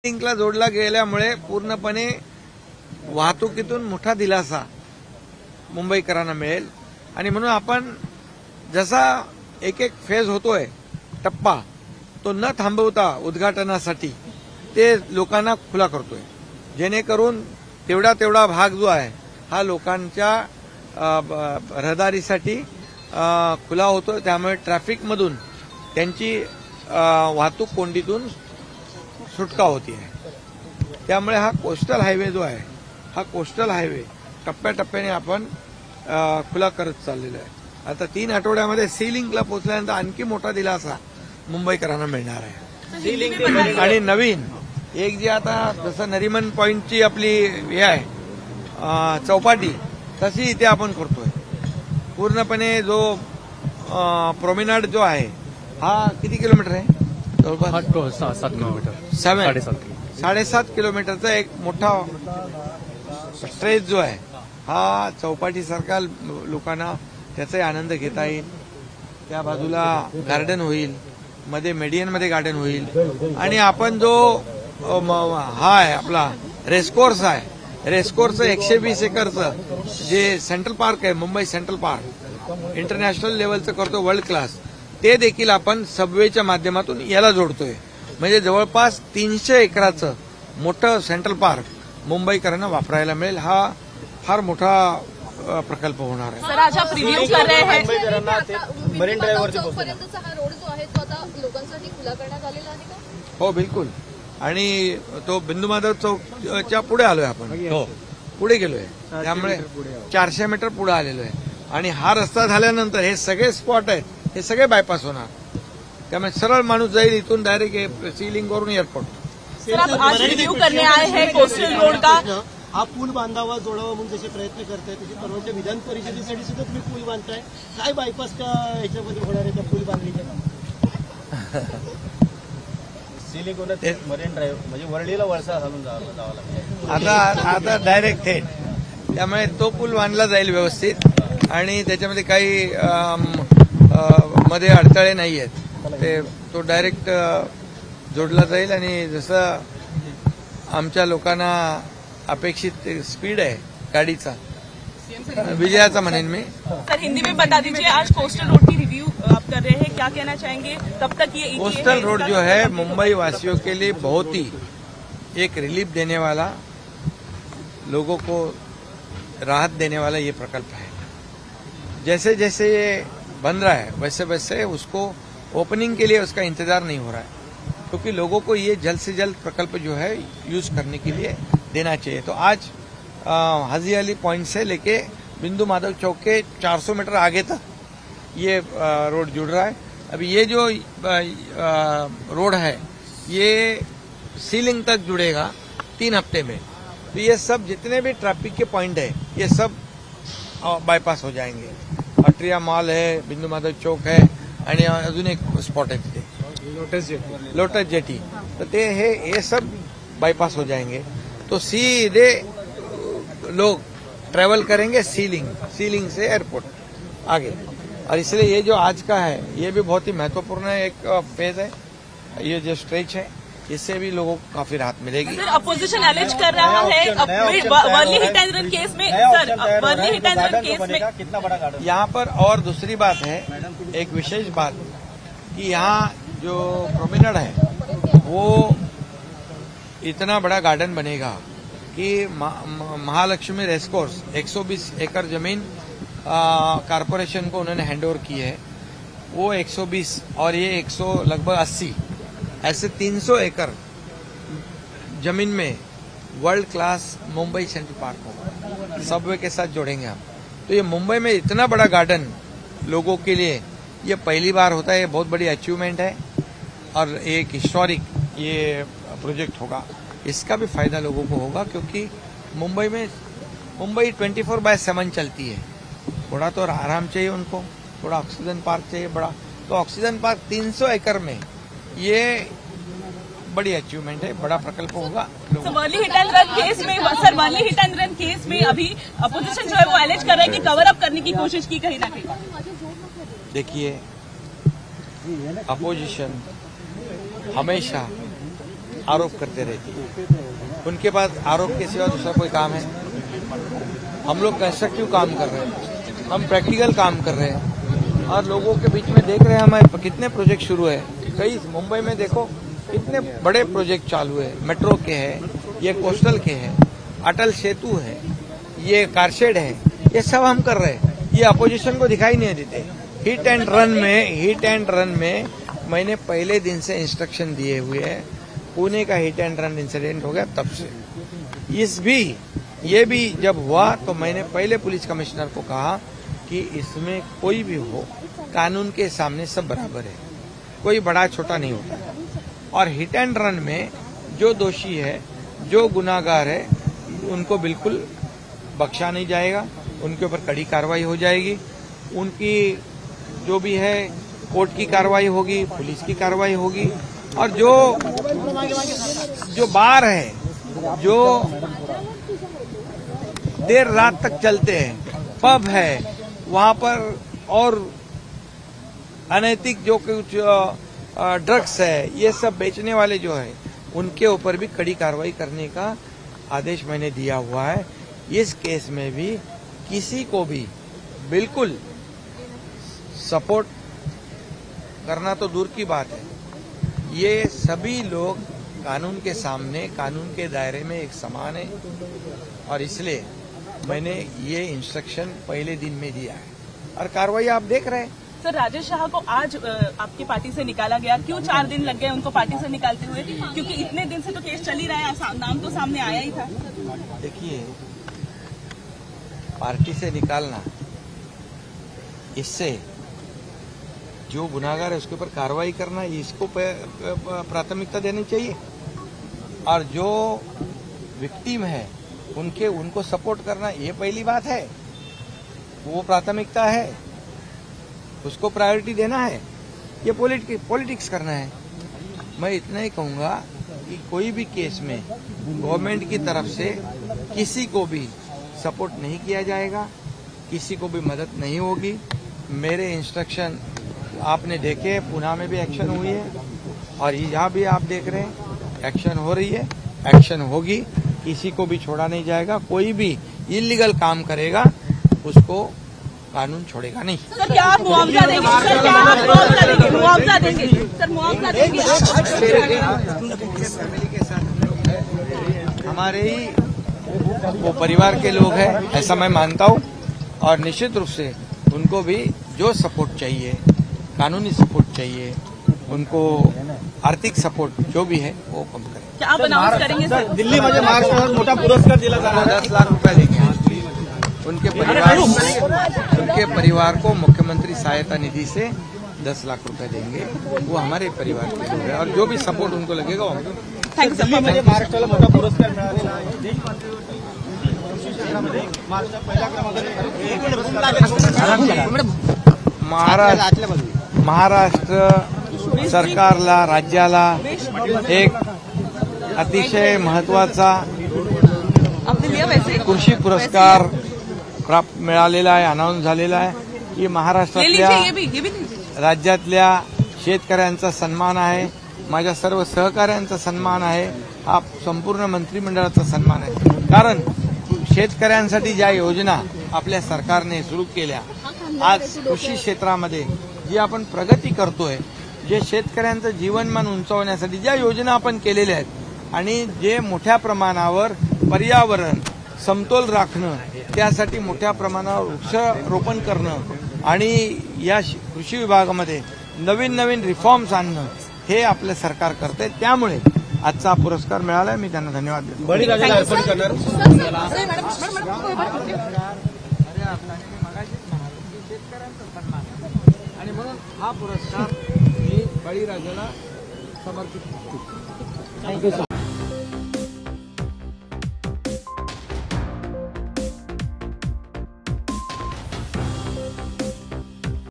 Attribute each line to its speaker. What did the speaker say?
Speaker 1: लिंकला जोडला गेल्यामुळे पूर्णपणे वाहतुकीतून मोठा दिलासा मुंबईकरांना मिळेल आणि म्हणून आपण जसा एक एक फेज होतोय टप्पा तो न थांबवता उद्घाटनासाठी ते लोकांना खुला करतोय, जेणेकरून तेवढा भाग जो आहे हा लोकांच्या रहदारीसाठी खुला होतो। त्यामुळे ट्रॅफिकमधून त्यांची वाहतूक कोंडीतून सुटका होती आहे। त्यामुळे हा कोस्टल हायवे जो आहे हा कोस्टल हायवे टप्प्याटप्प्याने आपण खुला करत चाललेला आहे। आता 3 आठवड्यामध्ये सी लिंकला पोहोचल्यानंतर आणखी मोठा दिलासा मुंबईकरांना मिळणार आहे। आणि नवीन एक जे आता जसं नरिमन पॉइंटची आपली हे आहे चौपाटी तशी इथे आपण करतोय। पूर्णपणे जो प्रोमेनाड जो आहे हा किती किलोमीटर आहे? जवळपास
Speaker 2: 7 किलोमीटर
Speaker 1: 7.5 किलोमीटरचा एक मोठा स्ट्रेच जो आहे हा चौपाटीसारखा लोकांना त्याचाही आनंद घेता येईल। त्या बाजूला गार्डन होईल, मध्ये मेडियनमध्ये गार्डन होईल आणि आपण जो हा आहे आपला रेसकोर्स आहे, रेसकोर्सचं 120 एकरचं जे सेंट्रल पार्क आहे, मुंबई सेंट्रल पार्क इंटरनॅशनल लेवलचं करतो, वर्ल्ड क्लास, ते देखील आपण सबवेच्या माध्यमातून याला जोडतोय। म्हणजे जवळपास 300 एकराचं मोठं सेंट्रल पार्क मुंबईकरांना वापरायला मिळेल। हा फार मोठा प्रकल्प होणार आहे।
Speaker 3: सर, आज आप रिव्ह्यू कर रहे हैं
Speaker 4: मरीन ड्राईव्हवरती पर्यंतचा हा रोड जो आहे तो आता लोकांसाठी खुला करण्यात आलेला आहे का?
Speaker 1: हो, बिलकुल। आणि तो बिंदू माधव चौकच्या पुढे आलोय आपण, हो पुढे गेलोय, त्यामुळे 400 मीटर पुढे आलेलो आहे। आणि हा रस्ता झाल्यानंतर हे सगळे स्पॉट आहेत हे सगळे बायपास होणार, त्यामुळे सरळ माणूस जाईल इथून डायरेक्ट सी लिंक वरून एअरपोर्ट।
Speaker 3: सर, आप आज रिव्ह्यू करने आए हैं कोस्टल रोड का,
Speaker 5: हा पूल बांधावा जोडावा म्हणून जसे प्रयत्न करताय तसे परवाच्या विधान परिषदेसाठी सुद्धा तुम्ही पूल बांधताय, काय बायपास का ह्याच्यामध्ये होणार आहे त्या पूल बांधणीच्या?
Speaker 2: सिलिंग मरीन ड्राईव्ह म्हणजे वर्लीला वळसा घालून जावं लागेल
Speaker 1: आता डायरेक्ट थेट, त्यामुळे तो पूल बांधला जाईल व्यवस्थित आणि त्याच्यामध्ये काही मध्ये अडथळे नाही आहेत, ते तो डायरेक्ट जोडला जाईल। आणि जसं आमच्या लोकांना अपेक्षित स्पीड आहे गाडीचा, विजयाचा म्हणेन मी।
Speaker 3: सर, हिंदी में बता दीजिए, आज कोस्टल रोड की रिव्यू आप कर रहे हैं, क्या कहना चाहेंगे? कब तक ये
Speaker 1: कोस्टल रोड जो है मुंबई वासियों के लिए बहुत ही एक रिलीफ देने वाला, लोगों को राहत देने वाला ये प्रकल्प है। जैसे जैसे ये बन रहा है वैसे वैसे उसको ओपनिंग के लिए उसका इंतजार नहीं हो रहा है, क्योंकि लोगों को ये जल्द से जल्द प्रकल्प जो है यूज करने के लिए देना चाहिए। तो आज हाजी अली पॉइंट से लेके बिंदु माधव चौक के 400 मीटर आगे तक ये रोड जुड़ रहा है। अभी ये जो रोड है ये सी लिंक तक जुड़ेगा 3 हफ्ते में। तो ये सब जितने भी ट्रैफिक के पॉइंट है ये सब बायपास हो जाएंगे। अट्रिया मॉल है, बिंदु माधव चौक है आणि अजून एक स्पॉट है तिथे लोटस जेटी, तो ये सब बाईपास हो जाएंगे। तो सीधे लोग ट्रेवल करेंगे सी लिंक से एयरपोर्ट आगे। और इसलिए ये जो आज का है ये भी बहुत ही महत्वपूर्ण एक फेज है, ये जो स्ट्रेच है इससे भी लोगों को काफी राहत मिलेगी।
Speaker 3: सर, अपोजिशन एलिज कर रहा है Worli hit and run case में, sir Worli hit and run case में
Speaker 2: कितना बड़ा गार्डन
Speaker 1: यहाँ पर। और दूसरी बात है, एक विशेष बात कि यहाँ जो प्रोमेनाड है वो इतना बड़ा गार्डन बनेगा कि महालक्ष्मी रेसकोर्स 120 एकड़ जमीन कारपोरेशन को उन्होंने हैंडओवर की है, वो 120 और ये 100 लगभग 80 ऐसे 300 एकड़ जमीन में world class Mumbai central park होगा, सबवे के साथ जोड़ेंगे हम। तो ये मुंबई में इतना बड़ा गार्डन लोगों के लिए ये पहली बार होता है, ये बहुत बड़ी अचीवमेंट है और एक हिस्टोरिक ये प्रोजेक्ट होगा। इसका भी फायदा लोगों को होगा, क्योंकि मुंबई 24/7 चलती है। थोड़ा तो आराम चाहिए उनको, थोड़ा ऑक्सीजन पार्क चाहिए बड़ा, तो ऑक्सीजन पार्क 300 एकड़ में ये बड़ी अचीवमेंट है, बड़ा प्रकल्प होगा।
Speaker 3: Worli hit and run case में, sir Worli hit and run case में अभी अपोजिशन जो है वो एलिज कर रहा है कि कवर अप करने की कोशिश की कहीं ना कहीं।
Speaker 1: देखिए, अपोजिशन हमेशा आरोप करते रहती है। उनके पास आरोप के सिवा दूसरा कोई काम है? हम लोग कंस्ट्रक्टिव काम कर रहे हैं, हम प्रैक्टिकल काम कर रहे हैं और लोगों के बीच में देख रहे हैं हमारे कितने प्रोजेक्ट शुरू है। कई मुंबई में देखो कितने बड़े प्रोजेक्ट चालू है, मेट्रो के हैं, ये कोस्टल के हैं, अटल सेतु है, ये कारशेड है, ये सब हम कर रहे हैं। ये अपोजिशन को दिखाई नहीं देते। हिट एंड रन में मैंने पहले दिन से इंस्ट्रक्शन दिए हुए हैं। पुणे का हिट एंड रन इंसिडेंट हो गया तब से ये भी जब हुआ तो मैंने पहले पुलिस कमिश्नर को कहा कि इसमें कोई भी हो, कानून के सामने सब बराबर है, कोई बड़ा छोटा नहीं होता। और हिट एंड रन में जो दोषी है, जो गुनाहगार है, उनको बिल्कुल बख्शा नहीं जाएगा, उनके ऊपर कड़ी कार्रवाई हो जाएगी। उनकी जो भी है कोर्ट की कार्रवाई होगी, पुलिस की कार्रवाई होगी। और जो बार है, जो देर रात तक चलते हैं, पब है वहां पर, और अनैतिक जो कुछ ड्रग्स है, ये सब बेचने वाले जो है, उनके ऊपर भी कड़ी कार्रवाई करने का आदेश मैंने दिया हुआ है। इस केस में भी किसी को भी बिल्कुल सपोर्ट करना तो दूर की बात है, ये सभी लोग कानून के सामने, कानून के दायरे में एक समान है और इसलिए मैंने ये इंस्ट्रक्शन पहले दिन में दिया है और कार्रवाई आप देख रहे हैं।
Speaker 3: सर, राजेश शाह को आज आपकी पार्टी से निकाला गया, क्यों 4 दिन लग गए उनको पार्टी से निकालते हुए? क्योंकि इतने दिन से तो केस चल ही रहा है, नाम तो सामने आया ही था।
Speaker 1: देखिए, पार्टी से निकालना, इससे जो गुनाहगार है उसके ऊपर कार्रवाई करना, इसको प्राथमिकता देनी चाहिए। और जो विक्टिम है उनको सपोर्ट करना, ये पहली बात है, वो प्राथमिकता है, उसको प्रायोरिटी देना है। ये पॉलिटिक्स करना है। मैं इतना ही कहूंगा कि कोई भी केस में गवर्नमेंट की तरफ से किसी को भी सपोर्ट नहीं किया जाएगा, किसी को भी मदद नहीं होगी। मेरे इंस्ट्रक्शन आपने देखे, पुणे में भी एक्शन हुई है और यहाँ भी आप देख रहे हैं एक्शन हो रही है, एक्शन होगी। किसी को भी छोड़ा नहीं जाएगा। कोई भी इलीगल काम करेगा उसको कानून छोड़ेगा नहीं।
Speaker 3: सर, क्या आप मुआवजा देंगे? सर, क्या आप मुआवजा देंगे? सर, मुआवजा देंगे?
Speaker 1: फैमिली के साथ हमारे ही वो परिवार के लोग हैं, ऐसा मैं मानता हूँ। और निश्चित रूप से उनको भी जो सपोर्ट चाहिए, कानूनी सपोर्ट चाहिए, उनको आर्थिक सपोर्ट जो भी है वो कम करें।
Speaker 3: क्या आप अनाउंस करेंगे सर?
Speaker 2: दिल्ली में महाराष्ट्र मोठा पुरस्कार दिला जाणार है,
Speaker 1: 10 लाख रुपए देंगे उनके परिवार को मुख्यमंत्री सहायता निधि से 10 लाख रुपए देंगे। वो हमारे परिवार के लोग हैं और जो भी सपोर्ट उनको लगेगा वो हमको।
Speaker 2: दिल्ली में महाराष्ट्राला मोठा पुरस्कार मिळालेला आहे। देश पातळीवरती कृषी क्षेत्रामध्ये महाराष्ट्र पहिल्या क्रमांकावर।
Speaker 1: महाराष्ट्र सरकारला, राज्याला एक अतिशय महत्वाचा कृषी पुरस्कार प्राप्त मिळालेला आहे, अनाउन्स झालेला आहे। ही महाराष्ट्रातल्या, राज्यातल्या शेतकऱ्यांचा सन्मान आहे, माझ्या सर्व सहकाऱ्यांचा सन्मान आहे, हा संपूर्ण मंत्रिमंडळाचा सन्मान आहे। कारण शेतकऱ्यांसाठी ज्या योजना आपल्या सरकारने सुरू केल्या, आज कृषी क्षेत्रामध्ये जी आपण प्रगती करतोय, जे शेतकऱ्यांचं जीवनमान उंचावण्यासाठी ज्या योजना आपण केलेल्या आहेत आणि जे मोठ्या प्रमाणावर पर्यावरण समतोल राखणं, त्यासाठी मोठ्या प्रमाणावर वृक्षारोपण करणं आणि या कृषी विभागामध्ये नवीन नवीन रिफॉर्म्स आणणं, हे आपलं सरकार करते। त्यामुळे आजचा पुरस्कार मिळाला, मी त्यांना धन्यवाद देतो।
Speaker 2: बळीराजाला अर्पण करणार
Speaker 1: आणि म्हणून हा पुरस्कार मी बळीराजाला समर्पित करतो।